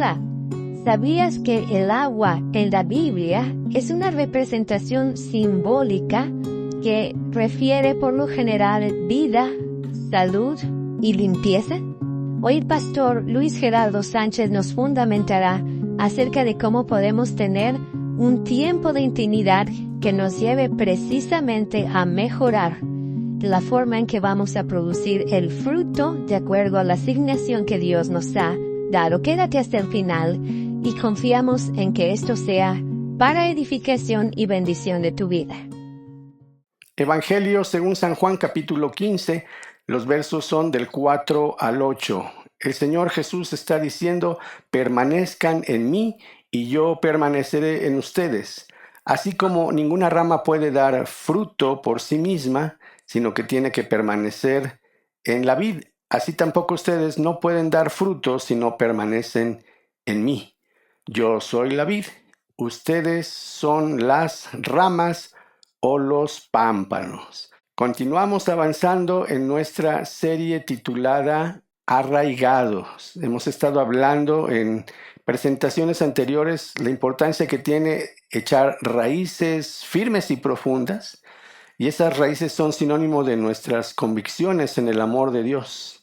Hola, ¿sabías que el agua en la Biblia es una representación simbólica que refiere por lo general vida, salud y limpieza? Hoy el pastor Luis Gerardo Sánchez nos fundamentará acerca de cómo podemos tener un tiempo de intimidad que nos lleve precisamente a mejorar la forma en que vamos a producir el fruto de acuerdo a la asignación que Dios nos ha dado. Quédate hasta el final y confiamos en que esto sea para edificación y bendición de tu vida. Evangelio según San Juan capítulo 15, los versos son del 4 al 8. El Señor Jesús está diciendo: permanezcan en mí y yo permaneceré en ustedes. Así como ninguna rama puede dar fruto por sí misma, sino que tiene que permanecer en la vid, así tampoco ustedes no pueden dar fruto si no permanecen en mí. Yo soy la vid, ustedes son las ramas o los pámpanos. Continuamos avanzando en nuestra serie titulada Arraigados. Hemos estado hablando en presentaciones anteriores la importancia que tiene echar raíces firmes y profundas, y esas raíces son sinónimo de nuestras convicciones en el amor de Dios.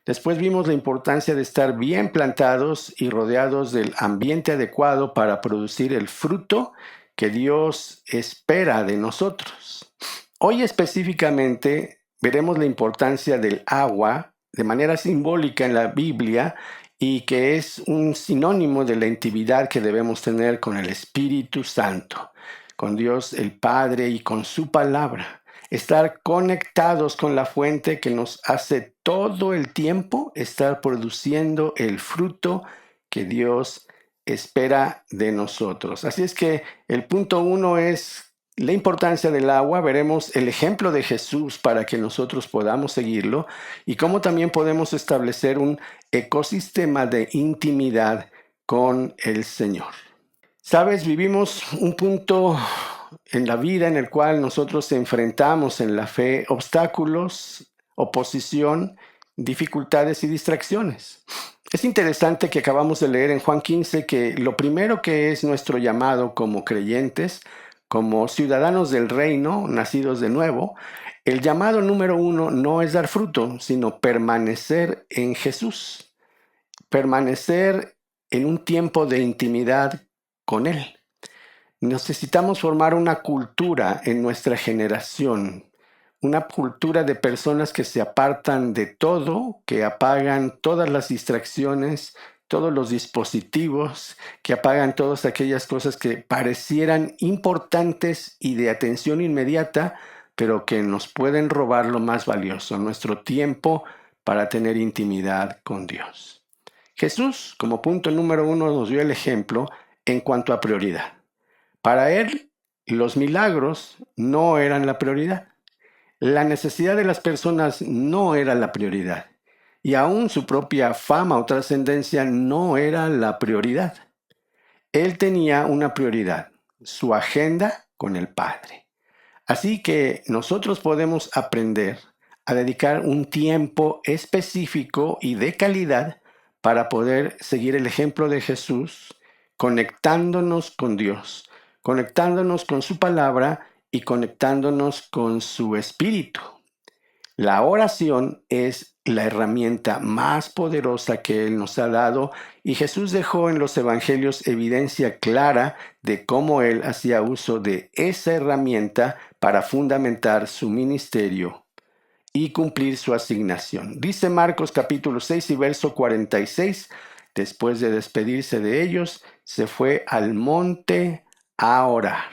Después vimos la importancia de estar bien plantados y rodeados del ambiente adecuado para producir el fruto que Dios espera de nosotros. Hoy específicamente veremos la importancia del agua de manera simbólica en la Biblia y que es un sinónimo de la intimidad que debemos tener con el Espíritu Santo, con Dios el Padre y con su palabra. Estar conectados con la fuente que nos hace todo el tiempo estar produciendo el fruto que Dios espera de nosotros. Así es que el punto 1 es la importancia del agua. Veremos el ejemplo de Jesús para que nosotros podamos seguirlo y cómo también podemos establecer un ecosistema de intimidad con el Señor. Sabes, vivimos un punto en la vida en el cual nosotros enfrentamos en la fe obstáculos, oposición, dificultades y distracciones. Es interesante que acabamos de leer en Juan 15 que lo primero que es nuestro llamado como creyentes, como ciudadanos del reino, nacidos de nuevo, el llamado número 1 no es dar fruto, sino permanecer en Jesús, permanecer en un tiempo de intimidad con Él. Necesitamos formar una cultura en nuestra generación, una cultura de personas que se apartan de todo, que apagan todas las distracciones, todos los dispositivos, que apagan todas aquellas cosas que parecieran importantes y de atención inmediata, pero que nos pueden robar lo más valioso, nuestro tiempo para tener intimidad con Dios. Jesús, como punto número 1, nos dio el ejemplo en cuanto a prioridad. Para él, los milagros no eran la prioridad. La necesidad de las personas no era la prioridad. Y aún su propia fama o trascendencia no era la prioridad. Él tenía una prioridad, su agenda con el Padre. Así que nosotros podemos aprender a dedicar un tiempo específico y de calidad para poder seguir el ejemplo de Jesús, conectándonos con Dios, conectándonos con su palabra y conectándonos con su espíritu. La oración es la herramienta más poderosa que Él nos ha dado y Jesús dejó en los evangelios evidencia clara de cómo Él hacía uso de esa herramienta para fundamentar su ministerio y cumplir su asignación. Dice Marcos capítulo 6 y verso 46, después de despedirse de ellos, se fue al monte a orar.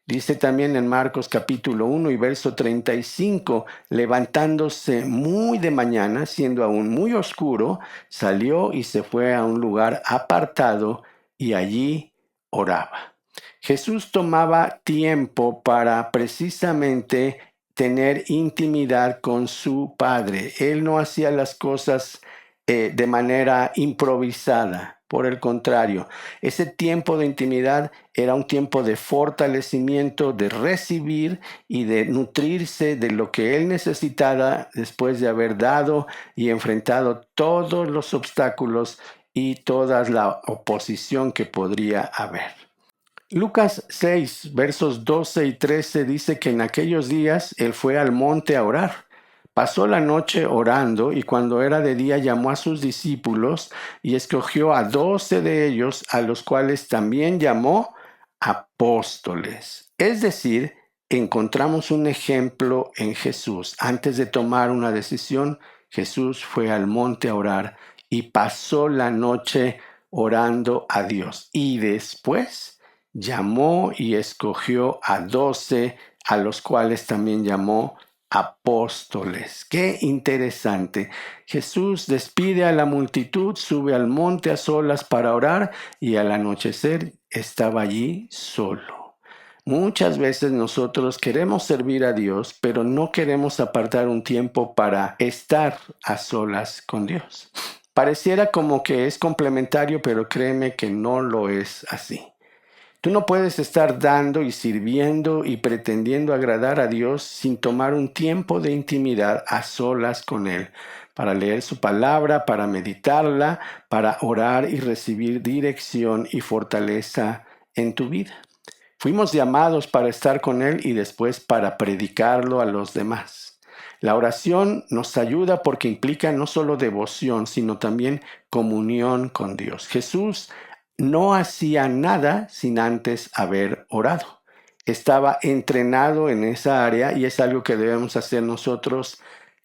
Dice también en Marcos capítulo 1 y verso 35, levantándose muy de mañana, siendo aún muy oscuro, salió y se fue a un lugar apartado y allí oraba. Jesús tomaba tiempo para precisamente tener intimidad con su Padre. Él no hacía las cosas de manera improvisada. Por el contrario, ese tiempo de intimidad era un tiempo de fortalecimiento, de recibir y de nutrirse de lo que él necesitaba después de haber dado y enfrentado todos los obstáculos y toda la oposición que podría haber. Lucas 6, versos 12 y 13 dice que en aquellos días él fue al monte a orar. Pasó la noche orando y cuando era de día llamó a sus discípulos y escogió a 12 de ellos, a los cuales también llamó apóstoles. Es decir, encontramos un ejemplo en Jesús. Antes de tomar una decisión, Jesús fue al monte a orar y pasó la noche orando a Dios. Y después llamó y escogió a 12, a los cuales también llamó apóstoles. Qué interesante. Jesús despide a la multitud, sube al monte a solas para orar y al anochecer estaba allí solo. Muchas veces nosotros queremos servir a Dios, pero no queremos apartar un tiempo para estar a solas con Dios. Pareciera como que es complementario, pero créeme que no lo es así. Tú no puedes estar dando y sirviendo y pretendiendo agradar a Dios sin tomar un tiempo de intimidad a solas con Él, para leer su palabra, para meditarla, para orar y recibir dirección y fortaleza en tu vida. Fuimos llamados para estar con Él y después para predicarlo a los demás. La oración nos ayuda porque implica no solo devoción, sino también comunión con Dios. Jesús no hacía nada sin antes haber orado. Estaba entrenado en esa área y es algo que debemos hacer nosotros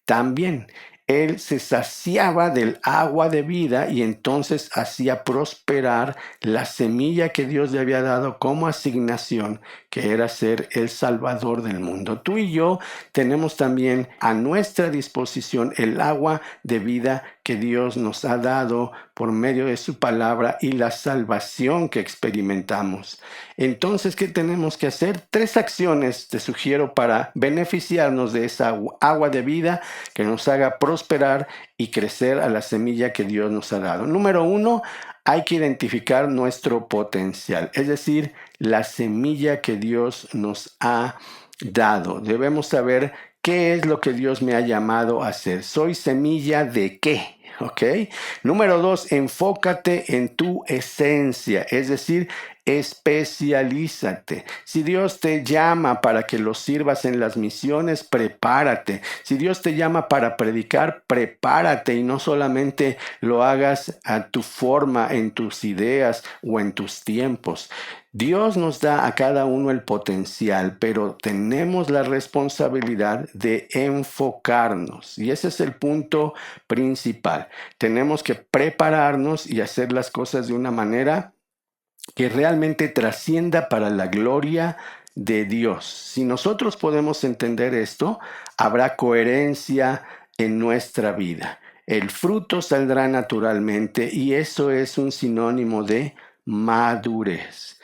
también. Él se saciaba del agua de vida y entonces hacía prosperar la semilla que Dios le había dado como asignación, que era ser el Salvador del mundo. Tú y yo tenemos también a nuestra disposición el agua de vida que Dios nos ha dado por medio de su palabra y la salvación que experimentamos. Entonces, ¿qué tenemos que hacer? 3 acciones te sugiero para beneficiarnos de esa agua de vida que nos haga prosperar y crecer a la semilla que Dios nos ha dado. Número 1, hay que identificar nuestro potencial, es decir, la semilla que Dios nos ha dado. Debemos saber qué es lo que Dios me ha llamado a hacer. ¿Soy semilla de qué? ¿Ok? Número 2, enfócate en tu esencia, es decir, especialízate. Si Dios te llama para que lo sirvas en las misiones, prepárate. Si Dios te llama para predicar, prepárate y no solamente lo hagas a tu forma, en tus ideas o en tus tiempos. Dios nos da a cada uno el potencial, pero tenemos la responsabilidad de enfocarnos. Y ese es el punto principal. Tenemos que prepararnos y hacer las cosas de una manera que realmente trascienda para la gloria de Dios. Si nosotros podemos entender esto, habrá coherencia en nuestra vida. El fruto saldrá naturalmente y eso es un sinónimo de madurez.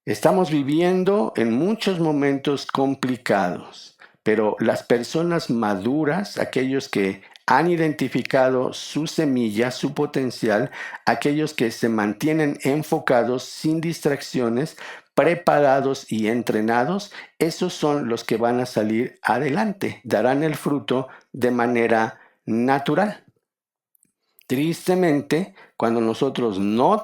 Estamos viviendo en muchos momentos complicados, pero las personas maduras, aquellos que han identificado su semilla, su potencial, aquellos que se mantienen enfocados sin distracciones, preparados y entrenados, esos son los que van a salir adelante, darán el fruto de manera natural. Tristemente, cuando nosotros no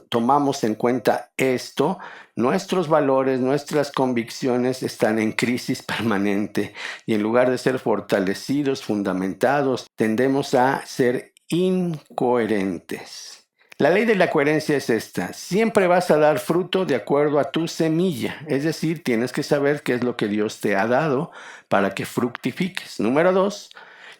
tomamos en cuenta esto, nuestros valores, nuestras convicciones están en crisis permanente y en lugar de ser fortalecidos, fundamentados, tendemos a ser incoherentes. La ley de la coherencia es esta: siempre vas a dar fruto de acuerdo a tu semilla, es decir, tienes que saber qué es lo que Dios te ha dado para que fructifiques. Número 2,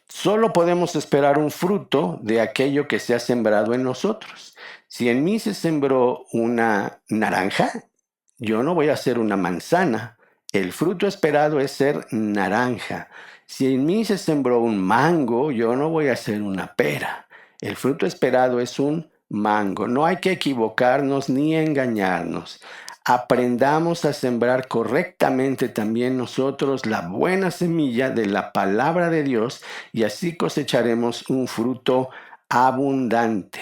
solo podemos esperar un fruto de aquello que se ha sembrado en nosotros. Si en mí se sembró una naranja, yo no voy a hacer una manzana. El fruto esperado es ser naranja. Si en mí se sembró un mango, yo no voy a hacer una pera. El fruto esperado es un mango. No hay que equivocarnos ni engañarnos. Aprendamos a sembrar correctamente también nosotros la buena semilla de la palabra de Dios y así cosecharemos un fruto abundante.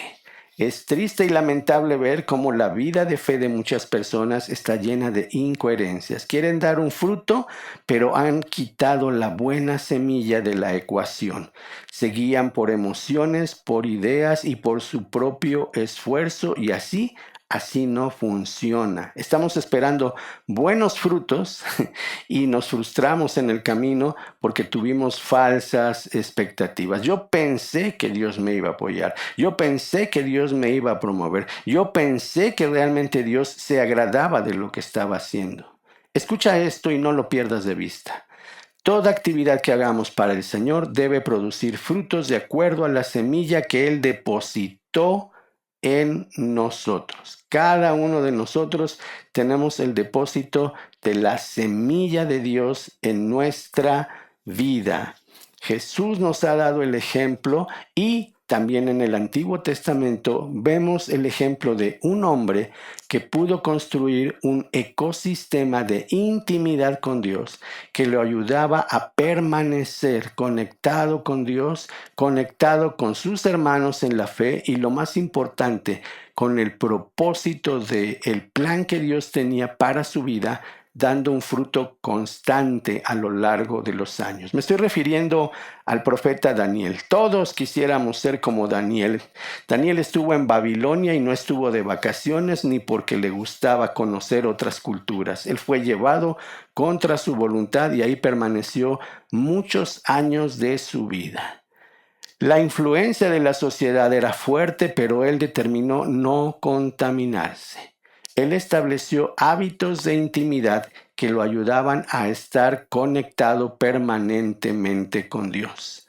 Es triste y lamentable ver cómo la vida de fe de muchas personas está llena de incoherencias. Quieren dar un fruto, pero han quitado la buena semilla de la ecuación. Se guían por emociones, por ideas y por su propio esfuerzo y así no funciona. Estamos esperando buenos frutos y nos frustramos en el camino porque tuvimos falsas expectativas. Yo pensé que Dios me iba a apoyar. Yo pensé que Dios me iba a promover. Yo pensé que realmente Dios se agradaba de lo que estaba haciendo. Escucha esto y no lo pierdas de vista. Toda actividad que hagamos para el Señor debe producir frutos de acuerdo a la semilla que Él depositó en nosotros. Cada uno de nosotros tenemos el depósito de la semilla de Dios en nuestra vida. Jesús nos ha dado el ejemplo y también en el Antiguo Testamento vemos el ejemplo de un hombre que pudo construir un ecosistema de intimidad con Dios que lo ayudaba a permanecer conectado con Dios, conectado con sus hermanos en la fe y lo más importante, con el propósito del plan que Dios tenía para su vida, dando un fruto constante a lo largo de los años. Me estoy refiriendo al profeta Daniel. Todos quisiéramos ser como Daniel. Daniel estuvo en Babilonia y no estuvo de vacaciones ni porque le gustaba conocer otras culturas. Él fue llevado contra su voluntad y ahí permaneció muchos años de su vida. La influencia de la sociedad era fuerte, pero él determinó no contaminarse. Él estableció hábitos de intimidad que lo ayudaban a estar conectado permanentemente con Dios.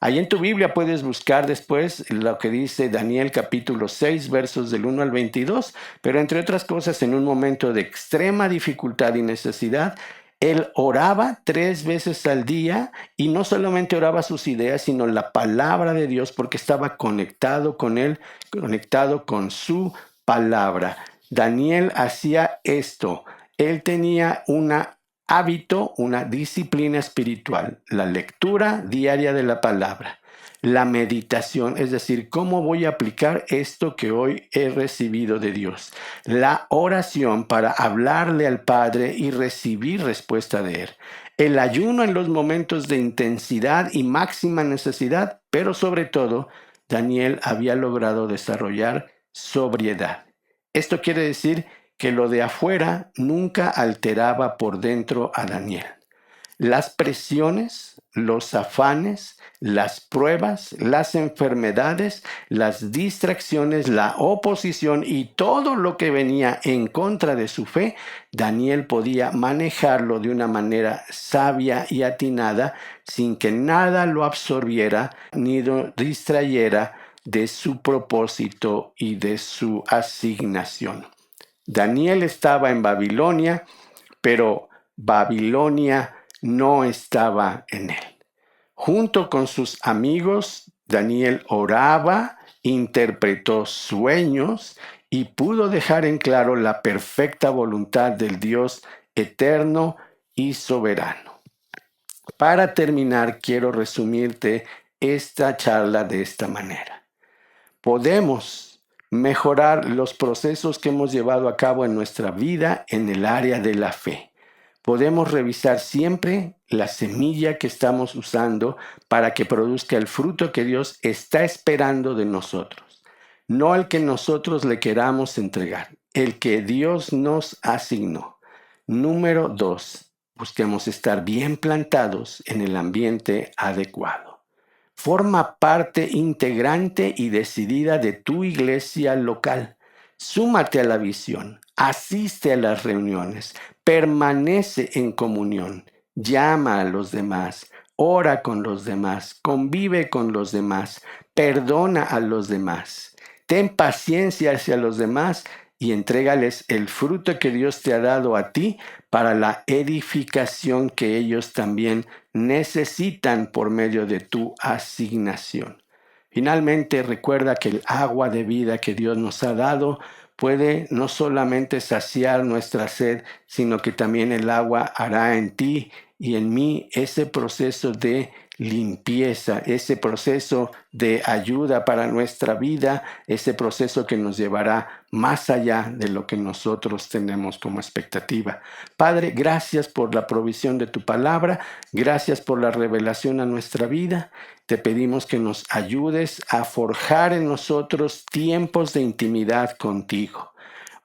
Ahí en tu Biblia puedes buscar después lo que dice Daniel capítulo 6 versos del 1 al 22, pero entre otras cosas en un momento de extrema dificultad y necesidad, él oraba 3 veces al día y no solamente oraba sus ideas, sino la palabra de Dios porque estaba conectado con él, conectado con su palabra. Daniel hacía esto. Él tenía un hábito, una disciplina espiritual, la lectura diaria de la palabra, la meditación, es decir, cómo voy a aplicar esto que hoy he recibido de Dios, la oración para hablarle al Padre y recibir respuesta de Él, el ayuno en los momentos de intensidad y máxima necesidad, pero sobre todo, Daniel había logrado desarrollar sobriedad. Esto quiere decir que lo de afuera nunca alteraba por dentro a Daniel. Las presiones, los afanes, las pruebas, las enfermedades, las distracciones, la oposición y todo lo que venía en contra de su fe, Daniel podía manejarlo de una manera sabia y atinada sin que nada lo absorbiera ni lo distrayera de su propósito y de su asignación. Daniel estaba en Babilonia, pero Babilonia no estaba en él. Junto con sus amigos, Daniel oraba, interpretó sueños y pudo dejar en claro la perfecta voluntad del Dios eterno y soberano. Para terminar, quiero resumirte esta charla de esta manera. Podemos mejorar los procesos que hemos llevado a cabo en nuestra vida en el área de la fe. Podemos revisar siempre la semilla que estamos usando para que produzca el fruto que Dios está esperando de nosotros. No el que nosotros le queramos entregar, el que Dios nos asignó. Número 2, busquemos estar bien plantados en el ambiente adecuado. Forma parte integrante y decidida de tu iglesia local. Súmate a la visión, asiste a las reuniones, permanece en comunión, llama a los demás, ora con los demás, convive con los demás, perdona a los demás, ten paciencia hacia los demás y entrégales el fruto que Dios te ha dado a ti para la edificación que ellos también necesitan por medio de tu asignación. Finalmente, recuerda que el agua de vida que Dios nos ha dado puede no solamente saciar nuestra sed, sino que también el agua hará en ti y en mí ese proceso de limpieza, ese proceso de ayuda para nuestra vida, ese proceso que nos llevará más allá de lo que nosotros tenemos como expectativa. Padre, gracias por la provisión de tu palabra, gracias por la revelación a nuestra vida. Te pedimos que nos ayudes a forjar en nosotros tiempos de intimidad contigo,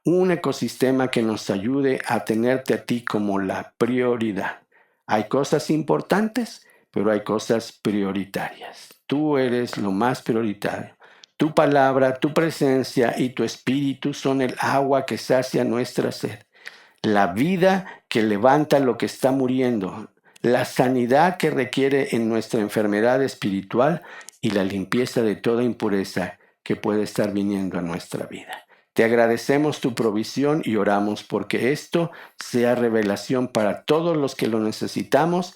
un ecosistema que nos ayude a tenerte a ti como la prioridad. Hay cosas importantes, pero hay cosas prioritarias. Tú eres lo más prioritario. Tu palabra, tu presencia y tu espíritu son el agua que sacia nuestra sed, la vida que levanta lo que está muriendo, la sanidad que requiere en nuestra enfermedad espiritual y la limpieza de toda impureza que puede estar viniendo a nuestra vida. Te agradecemos tu provisión y oramos porque esto sea revelación para todos los que lo necesitamos,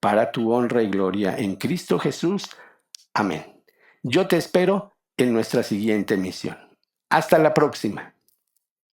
para tu honra y gloria en Cristo Jesús. Amén. Yo te espero en nuestra siguiente misión. Hasta la próxima.